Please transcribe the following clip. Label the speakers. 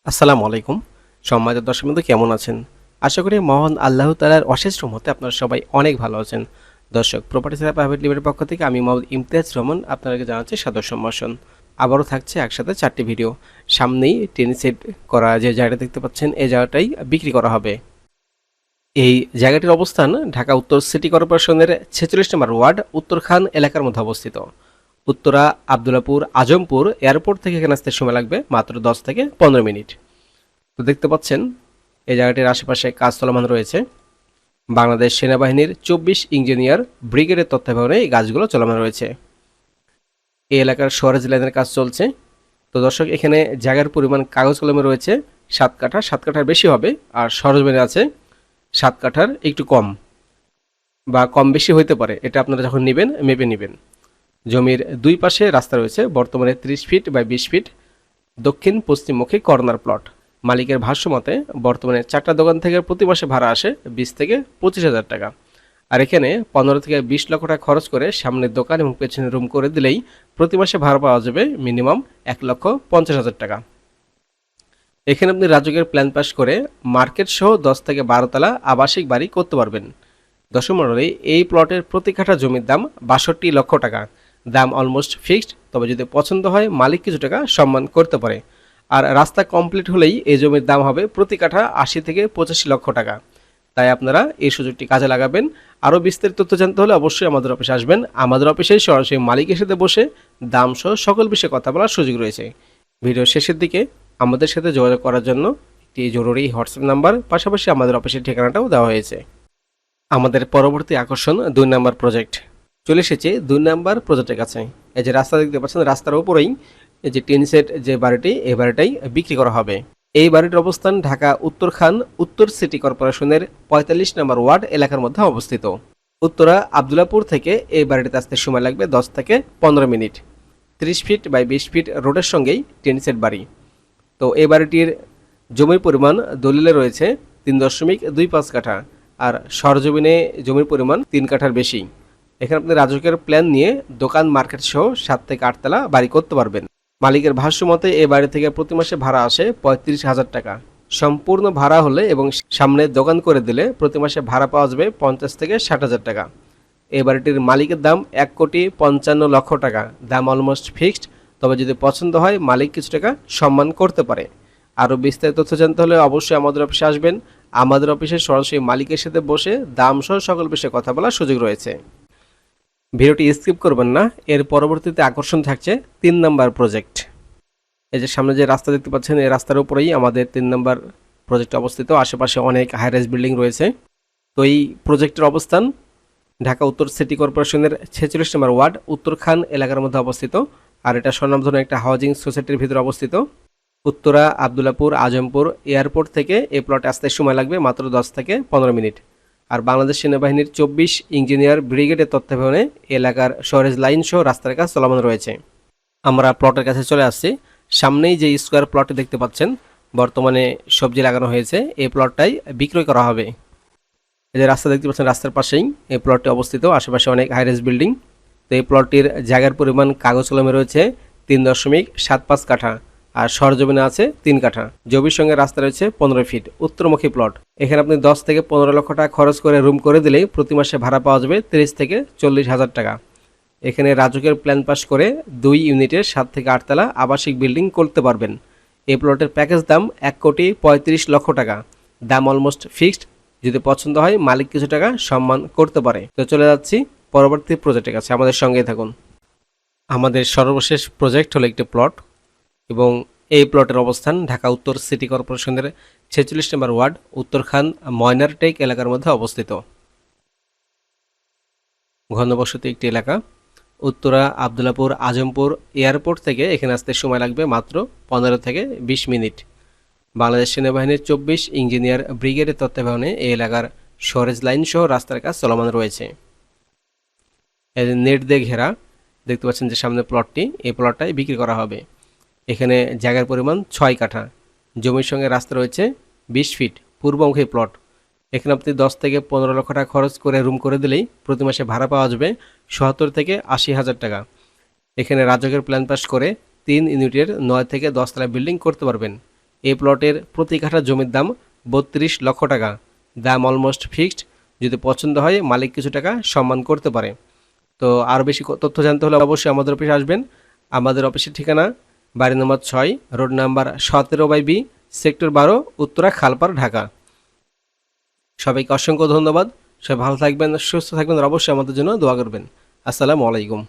Speaker 1: আসসালামু আলাইকুম। সম্মানিত দর্শকবৃন্দ কেমন আছেন? আশা করি মহান আল্লাহ তাআলার অশেষ রহমতে আপনারা সবাই অনেক ভালো আছেন। দর্শক প্রপার্টি সেলার প্রাইভেট লিমিটেডের পক্ষ থেকে আমি মোহাম্মদ ইমতিয়াজ রহমান আপনাদেরকে জানাচ্ছি সাদর সম্ভাষণ। আবারও থাকছে একসাথে 4টি ভিডিও। সামনেই টিন সেট করা যে জায়গাটা দেখতে পাচ্ছেন এই জায়গাটাই বিক্রি করা হবে। এই জায়গাটির অবস্থান ঢাকা উত্তর সিটি কর্পোরেশনের 46 নম্বর ওয়ার্ড উত্তরখান এলাকার মধ্যে অবস্থিত। উত্তরা আব্দুল্লাপুর আজমপুর এয়ারপোর্ট থেকে এখানে আসতে সময় লাগবে মাত্র 10 থেকে 15 মিনিট। তো দেখতে পাচ্ছেন এই জায়গাটির আশেপাশে কাজ চলমান রয়েছে। বাংলাদেশ সেনাবাহিনীর 24 ইঞ্জিনিয়ার ব্রিগেডের তত্ত্বাবধানে এই কাজগুলো চলমান রয়েছে। এই এলাকার সরেজ লাইনের কাজ চলছে। তো দর্শক এখানে জায়গার পরিমাণ কাগজ কলমে রয়েছে 7 কাঠা, 7 কাঠার বেশি হবে, আর সরজমিনে আছে 7 কাঠার একটু কম বা কম বেশি হইতে পারে, এটা আপনারা যখন নেবেন মেপে নেবেন। জমির দুই পাশে রাস্তা রয়েছে, বর্তমানে 30 ফিট বাই 20 ফিট দক্ষিণ পশ্চিমমুখী কর্নার প্লট। মালিকের ভাষ্য মতে বর্তমানে 4টা দোকান থেকে প্রতি মাসে ভাড়া আসে 20 থেকে 25,000 টাকা। আর এখানে 15 থেকে 20 লক্ষ টাকা খরচ করে সামনের দোকান এবং পেছনে রুম করে দিলেই প্রতি মাসে ভাড়া পাওয়া যাবে মিনিমাম 1,50,000 টাকা। এখানে আপনি রাজুকের প্ল্যান পাস করে মার্কেট সহ 10 থেকে 12 তলা আবাসিক বাড়ি করতে পারবেন। দর্শক মণ্ডলী, এই প্লটের প্রতি কাঠা জমির দাম 62 লক্ষ টাকা। দাম অলমোস্ট ফিক্সড, তবে যদি পছন্দ হয় মালিক কিছু টাকা সম্মান করতে পারে। আর রাস্তা কমপ্লিট হলেই এই জমির দাম হবে প্রতি কাঠা 80 থেকে 85 লক্ষ টাকা। তাই আপনারা এই সুযোগটি কাজে লাগাবেন। আরও বিস্তারিত তথ্য জানতে হলে অবশ্যই আমাদের অফিসে আসবেন। আমাদের অফিসে সরাসরি মালিকের সাথে বসে দাম সহ সকল বিষয়ে কথা বলার সুযোগ রয়েছে। ভিডিও শেষের দিকে আমাদের সাথে যোগাযোগ করার জন্য একটি জরুরি হোয়াটসঅ্যাপ নাম্বার, পাশাপাশি আমাদের অফিসের ঠিকানাটাও দেওয়া হয়েছে। আমাদের পরবর্তী আকর্ষণ 2 নাম্বার প্রজেক্ট। চলে এসেছে 2 নাম্বার প্রজেক্টের কাছে। এই যে রাস্তা দেখতে পাচ্ছেন, রাস্তার উপরেই এই যে টিন সেট যে বাড়িটি, এই বাড়িটাই বিক্রি করা হবে। এই বাড়িটির অবস্থান ঢাকা উত্তরখান উত্তর সিটি কর্পোরেশনের 45 নম্বর ওয়ার্ড এলাকার মধ্যে অবস্থিত। উত্তরা আব্দুল্লাপুর থেকে এই বাড়িটিতে আসতে সময় লাগবে 10 থেকে 15 মিনিট। 30 ফিট বাই 20 ফিট রোডের সঙ্গেই টিন সেট বাড়ি। তো এই বাড়িটির জমির পরিমাণ দলিলে রয়েছে 3.25 কাঠা, আর সরজমিনে জমির পরিমাণ 3 কাঠার বেশি। এখানে আপনি রাজুকের প্ল্যান নিয়ে দোকান মার্কেট সহ 7 থেকে 8 তলা বাড়ি করতে পারবেন। মালিকের ভাষ্য মতে এই বাড়ি থেকে প্রতি মাসে ভাড়া আসে 35,000 টাকা। সম্পূর্ণ ভাড়া হলে এবং সামনে দোকান করে দিলে প্রতি মাসে ভাড়া পাওয়া যাবে 50 থেকে 60,000 টাকা। এই বাড়িটির মালিকের দাম 1,55 লক্ষ টাকা। দাম অলমোস্ট ফিক্সড, তবে যদি পছন্দ হয় মালিক কিছু টাকা সম্মান করতে পারে। আরও বিস্তারিত তথ্য জানতে হলে অবশ্যই আমাদের অফিসে আসবেন। আমাদের অফিসে সরাসরি মালিকের সাথে বসে দাম সহ সকল বিষয়ে কথা বলার সুযোগ রয়েছে। ভিডিওটি স্কিপ করবেন না, এর পরবর্তীতে আকর্ষণ থাকছে 3 নাম্বার প্রজেক্ট। এই যে সামনে যে রাস্তা দেখতে পাচ্ছেন, এই রাস্তার উপরেই আমাদের 3 নাম্বার প্রজেক্ট অবস্থিত। আশেপাশে অনেক হাইরাইজ বিল্ডিং রয়েছে। তো এই প্রজেক্টের অবস্থান ঢাকা উত্তর সিটি কর্পোরেশনের 46 নম্বর ওয়ার্ড উত্তরখান এলাকার মধ্যে অবস্থিত। আর এটা স্বনামধন্য একটা হাউজিং সোসাইটির ভিতরে অবস্থিত। উত্তরা আব্দুল্লাপুর আজমপুর এয়ারপোর্ট থেকে এই প্লটে আসতে সময় লাগবে মাত্র 10 থেকে 15 মিনিট। আর বাংলাদেশ সেনাবাহিনীর 24 ইঞ্জিনিয়ার ব্রিগেডের তত্ত্বাবধানে এলাকার সরেজ লাইন সহ রাস্তার কাজ চলমান রয়েছে। আমরা প্লটের কাছে চলে আসছি। সামনেই যে স্কোয়ার প্লটটি দেখতে পাচ্ছেন, বর্তমানে সবজি লাগানো হয়েছে, এই প্লটটাই বিক্রয় করা হবে। এই যে রাস্তা দেখতে পাচ্ছেন, রাস্তার পাশেই এই প্লটটি অবস্থিত। আশেপাশে অনেক হাইরাইজ বিল্ডিং। তো এই প্লটটির জায়গার পরিমাণ কাগজ কলমে রয়েছে 3.75 কাঠা, আর সরজমিনে আছে 3 কাঠা। জমির সঙ্গে রাস্তা রয়েছে 15 ফিট, উত্তরমুখী প্লট। এখানে আপনি 10 থেকে 15 লক্ষ টাকা খরচ করে রুম করে দিলেই প্রতি মাসে ভাড়া পাওয়া যাবে 30 থেকে 40,000 টাকা। এখানে রাজুকের প্ল্যান পাস করে 2 ইউনিটের 7 থেকে 8 তলা আবাসিক বিল্ডিং করতে পারবেন। এই প্লটের প্যাকেজ দাম 1,35 লক্ষ টাকা। দাম অলমোস্ট ফিক্সড, যদি পছন্দ হয় মালিক কিছু টাকা সম্মান করতে পারে। তো চলে যাচ্ছি পরবর্তী প্রজেক্টের কাছে, আমাদের সঙ্গেই থাকুন। আমাদের সর্বশেষ প্রজেক্ট হলো একটি প্লট, এবং এই প্লটের অবস্থান ঢাকা উত্তর সিটি কর্পোরেশনের 46 নম্বর ওয়ার্ড উত্তরখান ময়নারটেক এলাকার মধ্যে অবস্থিত। ঘনবসতি একটি এলাকা। উত্তরা আব্দুল্লাপুর আজমপুর এয়ারপোর্ট থেকে এখানে আসতে সময় লাগবে মাত্র 15 থেকে 20 মিনিট। বাংলাদেশ সেনাবাহিনীর 24 ইঞ্জিনিয়ার ব্রিগেডের তত্ত্বাবধানে এই এলাকার সরেজ লাইন সহ রাস্তার কাজ চলমান রয়েছে। নেট দিয়ে ঘেরা দেখতে পাচ্ছেন যে সামনে প্লটটি, এই প্লটটাই বিক্রি করা হবে। এখানে জায়গার পরিমাণ 6 কাঠা। জমির সঙ্গে রাস্তা রয়েছে 20 ফিট, পূর্বমুখী প্লট। এখানে আপনি 10 থেকে 15 লক্ষ টাকা খরচ করে রুম করে দিলেই প্রতি মাসে ভাড়া পাওয়া যাবে ৭০ থেকে ৮০,000 টাকা। এখানে রাজকের প্ল্যান পাস করে 3 ইউনিটের 9 থেকে 10 তলা বিল্ডিং করতে পারবেন। এই প্লটের প্রতি কাঠা জমির দাম ৩২ লক্ষ টাকা। দাম অলমোস্ট ফিক্সড। যদি পছন্দ হয় মালিক কিছু টাকা সম্মান করতে পারে। তো আরও বেশি তথ্য জানতে হলে অবশ্যই আমাদের অফিসে আসবেন। আমাদের অফিসের ঠিকানা বাড়ি নম্বর ৬, road number ১৭/বি, sector ১২, Uttara, খালপাড়, Dhaka. সবাইকে অসংখ্য ধন্যবাদ। সবাই ভালো থাকবেন, সুস্থ থাকবেন, আর অবশ্যই আমাদের জন্য দোয়া করবেন। আসসালামু আলাইকুম।